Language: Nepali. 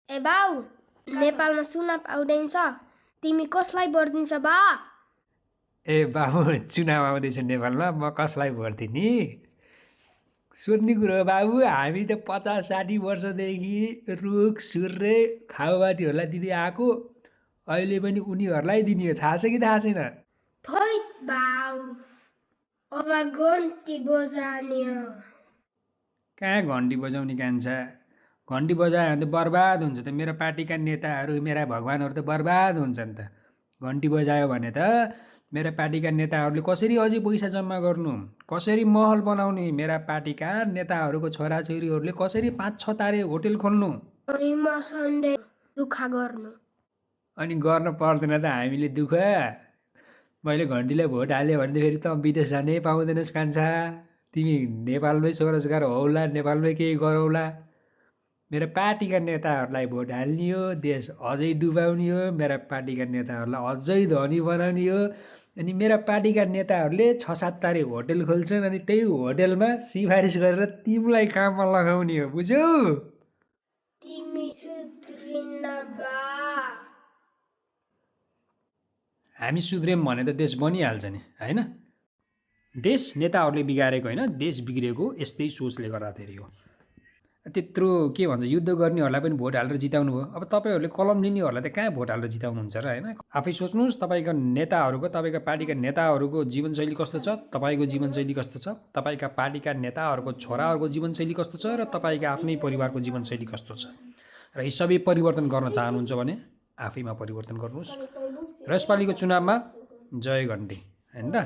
ए बाउ, नेपालमा चुनाव आउँदैछ, तिमी कसलाई भोट दिन्छ बा? ए बाबु, चुनाव आउँदैछ नेपालमा, म कसलाई भोट दिने? सोध्ने कुरो हो बाबु। हामी त 50-60 वर्षदेखि रुख सूर्य खाउबातीहरूलाई दिँदै आएको, अहिले पनि उनीहरूलाई दिने हो। थाहा छ कि थाहा छैन? थोइ बाउ, अब घन्टी बजाउने हो। कहाँ घन्टी बजाउने कान्छा? घन्टी बजायो भने त बर्बाद हुन्छ त। मेरो पार्टीका नेताहरू, मेरा भगवान्हरू त बर्बाद हुन्छन् त। घन्टी बजायो भने त मेरा पार्टीका नेताहरूले कसरी अझै पैसा जम्मा गर्नु, कसरी महल बनाउने, मेरा पार्टीका नेताहरूको छोराछोरीहरूले कसरी 5-6 तारे होटेल खोल्नु, अनि म सन्डे दुःख गर्नु। अनि गर्न पर्दैन त हामीले दुःख। मैले घन्टीलाई भोट हाल्यो भने त फेरि त विदेश जानै पाउँदैनस् कान्छा। तिमी नेपालमै स्वरोजगार हौला, नेपालमै केही गरौला। मेरो पार्टीका नेताहरूलाई भोट हाल्ने हो, देश अझै डुबाउने हो, मेरा पार्टीका नेताहरूलाई अझै धनी बनाउने हो। अनि मेरा पार्टीका नेताहरूले 6-7 तारे होटेल खोल्छन्, अनि त्यही होटेलमा सिफारिस गरेर तिमीलाई काममा लगाउने हो, बुझ्यौ? तिमी सुध्रिन्न बा। हामी सुध्रियौँ भने त देश बनिहाल्छ नि, होइन? देश नेताहरूले बिगारेको होइन, देश बिग्रेको यस्तै सोचले गर्दाखेरि हो। त्यत्रो के भन्छ, युद्ध गर्नेहरूलाई पनि भोट हालेर जिताउनु भयो। अब तपाईँहरूले कलम लिनेहरूलाई त कहाँ भोट हालेर जिताउनुहुन्छ र, होइन? आफै सोच्नुहोस्, तपाईँका नेताहरूको, तपाईँका पार्टीका नेताहरूको जीवनशैली कस्तो छ, तपाईँको जीवनशैली कस्तो छ, तपाईँका पार्टीका नेताहरूको छोराहरूको जीवनशैली कस्तो छ, र तपाईँका आफ्नै परिवारको जीवनशैली कस्तो छ। र यी सबै परिवर्तन गर्न चाहनुहुन्छ भने आफैमा परिवर्तन गर्नुहोस् र यसपालिको चुनावमा जय घन्टी, होइन त?